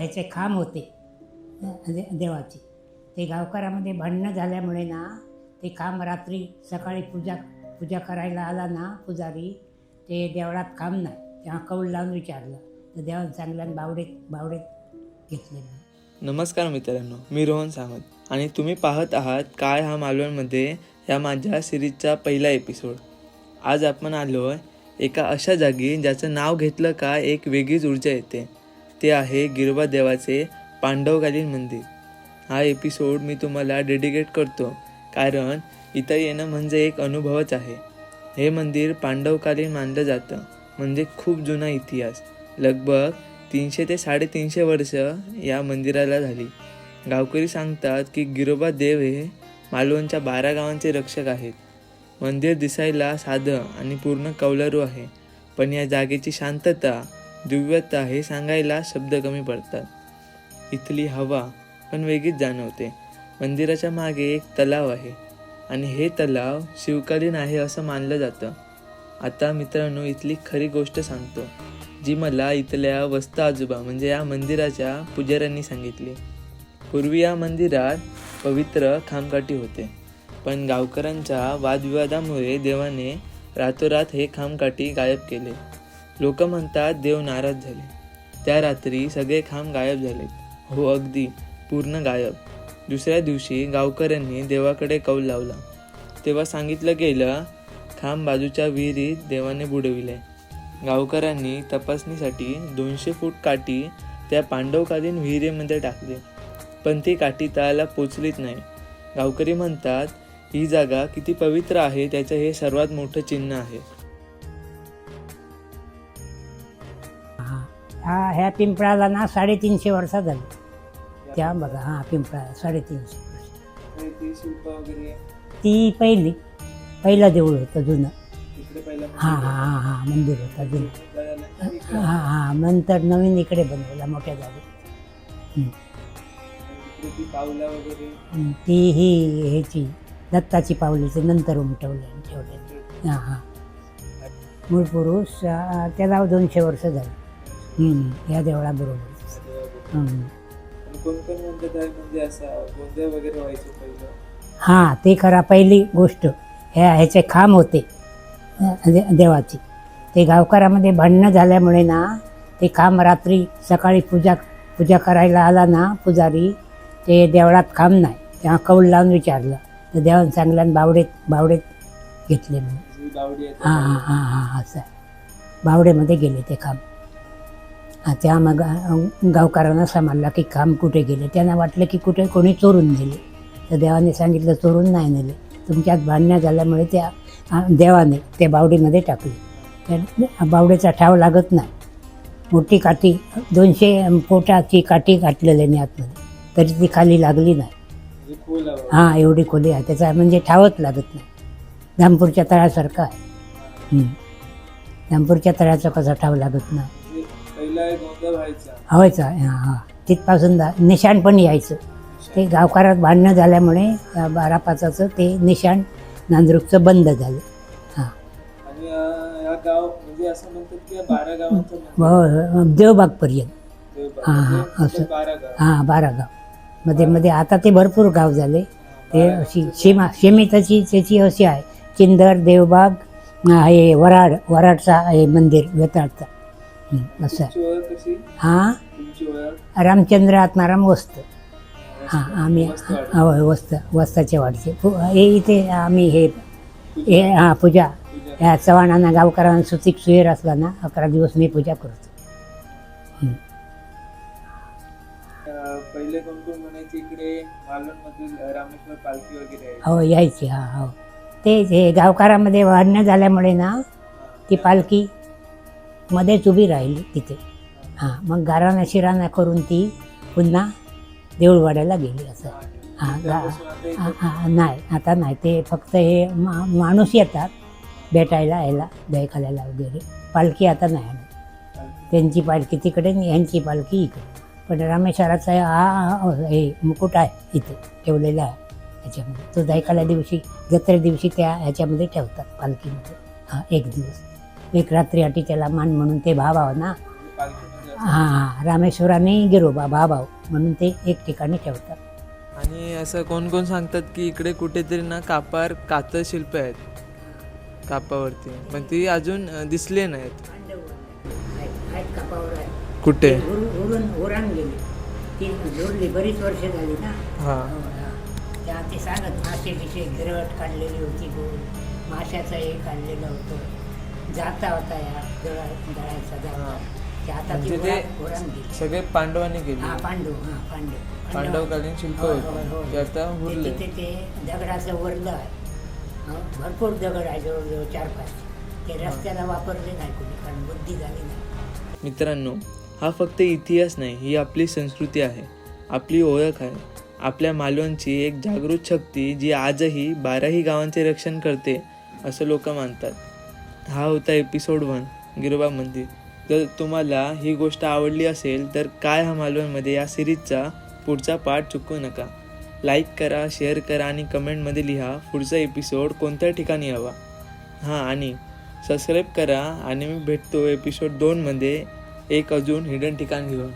ह्याचे खांब होते देवाचे. ते गावकऱ्यामध्ये भांडणं झाल्यामुळे ना ते खांब रात्री सकाळी पूजा करायला आला ना पुजारी, ते देवळात खांब नाही, तेव्हा कौल लावून विचारलं तर देवानं चांगल्यानं बावडेत घेतले. नमस्कार मित्रांनो, मी रोहन सावंत आणि तुम्ही पाहत आहात काय हा मालवणमध्ये या माझ्या सिरीजचा पहिला एपिसोड. आज आपण आलो आहे एका अशा जागी ज्याचं नाव घेतलं का एक वेगळीच ऊर्जा येते. ते आहे गिरोबा देवाचे पांडवकालीन मंदिर. हा एपिसोड मी तुम्हाला डेडिकेट करतो कारण इथं येणं म्हणजे एक अनुभवच आहे. हे मंदिर पांडवकालीन मानलं जातं, म्हणजे खूप जुना इतिहास. लगभग 300 ते 350 वर्ष या मंदिराला झाली. गावकरी सांगतात की गिरोबा देव हे मालवणच्या 12 गावांचे रक्षक आहेत. मंदिर दिसायला साधं आणि पूर्ण कौलारू आहे, पण या जागेची शांतता, दिव्यता हे सांगायला शब्द कमी पडतात. इथली हवा पण वेगळीच जाणवते. मंदिराच्या मागे एक तलाव आहे आणि हे तलाव शिवकालीन आहे असं मानलं जातं. आता मित्रांनो, इथली खरी गोष्ट सांगतो जी मला इथल्या वस्ता आजोबा म्हणजे या मंदिराच्या पुजाऱ्यांनी सांगितली. पूर्वी या मंदिरात पवित्र खामकाठी होते, पण गावकऱ्यांच्या वादविवादामुळे देवाने रातोरात हे खामकाठी गायब केले. लोक म्हणतात देव नाराज झाले. त्या रात्री सगळे खांब गायब झाले. हो, अगदी पूर्ण गायब. दुसऱ्या दिवशी गावकऱ्यांनी देवाकडे कौल लावला. तेव्हा सांगितलं गेलं खांब बाजूच्या विहिरीत देवाने बुडविले. गावकऱ्यांनी तपासणीसाठी 200 फूट काठी त्या पांडवकालीन विहिरीमध्ये टाकली, पण ती काठी तळाला पोचलीच नाही. गावकरी म्हणतात ही जागा किती पवित्र आहे त्याचं हे सर्वात मोठं चिन्ह आहे. ह्या पिंपळाला ना 350 वर्ष झाली. त्या बघा पिंपळा 350 वर्ष. ती पहिलं देऊळ होतं जुनं. मंदिर होतं जुनं. नंतर नवीन इकडे बनवला मोठ्या जागी. ती ही ह्याची दत्ताची पावलीचे नंतर ठेवले. मूळ पुरुष त्याला 200 वर्ष झाली या देवळाबरोबर. ते खरा पहिली गोष्ट ह्याचे खांब होते देवाचे. ते गावकऱ्यामध्ये भांडणं झाल्यामुळे ना ते खांब रात्री सकाळी पूजा करायला आला ना पुजारी, ते देवळात खांब नाही, तेव्हा कौल लावून विचारलं तर देवानं चांगल्यानं बावडेत घेतले. असं बावडेमध्ये गेले ते खांब. त्या मग गावकऱ्यांना समजला की खांब कुठे गेले. त्यांना वाटलं की कुठे कोणी चोरून नेले, तर देवाने सांगितलं चोरून नाही नेले, तुमच्यात भांडणं झाल्यामुळे त्या देवाने ते बावडीमध्ये टाकले. त्या बावडेचा ठाव लागत नाही. मोठी काठी 200 फुटाची काठी घातलेली आतमध्ये, तरी ती खाली लागली नाही. एवढी खोली आहे, त्याचा म्हणजे ठावच लागत नाही. धामपूरच्या तळ्यासारखं आहे. धामपूरच्या तळ्याचा कसा ठाव लागत नाही. व्हायचा तिथपासून निशाण पण यायचं. ते गावकऱ्यात भांडणं झाल्यामुळे 12-5 ते निशाण नांदरूकचं बंद झालं. देवबागपर्यंत. असं 12 गाव मध्ये आता ते भरपूर गाव झाले. ते अशी शेमी त्याची अशी आहे. चिंदर, देवबाग, हे वराडचा हे मंदिर वेताळचा. असं रामचंद्र आत्माराम वस्त. आम्ही वस्ताचे वाडचे हे इथे आम्ही हे पूजा ह्या चव्हाणांना गावकऱ्यांना सुतीक सुहेर असला ना 11 दिवस मी पूजा करतो. पहिले कोण म्हणायचे इकडे मालवणमधील रामेश्वर पालखी वगैरे यायची. ते गावकऱ्यामध्ये भांडणं झाल्यामुळे ना ती पालखी मध्येच उभी राहिली तिथे. मग गाराणा शिराणा करून ती पुन्हा देऊळवाड्याला गेली. असं नाही, आता नाही. ते फक्त हे माणूस येतात भेटायला यायला दहीखाल्याला वगैरे. पालखी आता नाही आणत. त्यांची पालखी तिकडे आणि ह्यांची पालखी इकडे. पण रामेश्वराचा हे मुकुट आहे इथे ठेवलेला आहे ह्याच्यामध्ये. तो दहीखाल्या दिवशी जत्रे दिवशी त्या ह्याच्यामध्ये ठेवतात पालखीमध्ये. 1 दिवस 1 रात्री अटी त्याला मान म्हणून ते भाव ना हां रामेश्वर आणि गिरोबा भाऊ म्हणून ते एक ठिकाणी ठेवतात. आणि असं कोण कोण सांगतात की इकडे कुठेतरी ना कापार कातळ शिल्प आहेत कापावरती, पण ती अजून दिसले नाहीत. आहेत कापावर आहे. कुठे? ओरान गेली ती जोडली बरीच वर्ष झाली ना. हां त्या ते सांगत मासे बिशे गिरवट काढलेली होती गोल, माशाचं हे काढलेलं होतं, जाता होता या दळायचा जाता. ते आता ती म्हणजे ओरान गेली. सगळे पांडवांनी केले. हां पांडव पांडवकालीन शिल्प होय, होते होय, होय. ते आता उरले. तिथे ते दगडाचं वरलं आहे. भरपूर दगड आहे, जवळजवळ 4-5. ते रस्त्याला वापरले नाही कोणी, कारण बुद्धी झाली नाही. मित्रांनो, हा फक्त इतिहास नाही, ही आपली संस्कृती आहे, आपली ओळख आहे, आपल्या मालवणची एक जागृत शक्ती जी आजही 12ही गावांचे रक्षण करते असं लोक मानतात. हा होता एपिसोड 1 गिरोबा मंदिर. जर तुम्हाला ही गोष्ट आवडली असेल तर काय हा मालवणमध्ये या सिरीजचा पुढचा पार्ट चुकवू नका. लाईक करा, शेअर करा आणि कमेंटमध्ये लिहा पुढचा एपिसोड कोणत्या ठिकाणी हवा. हां आणि सबस्क्राईब करा आणि मी भेटतो एपिसोड 2मध्ये एक अजून हिडन ठिकाण घेऊन.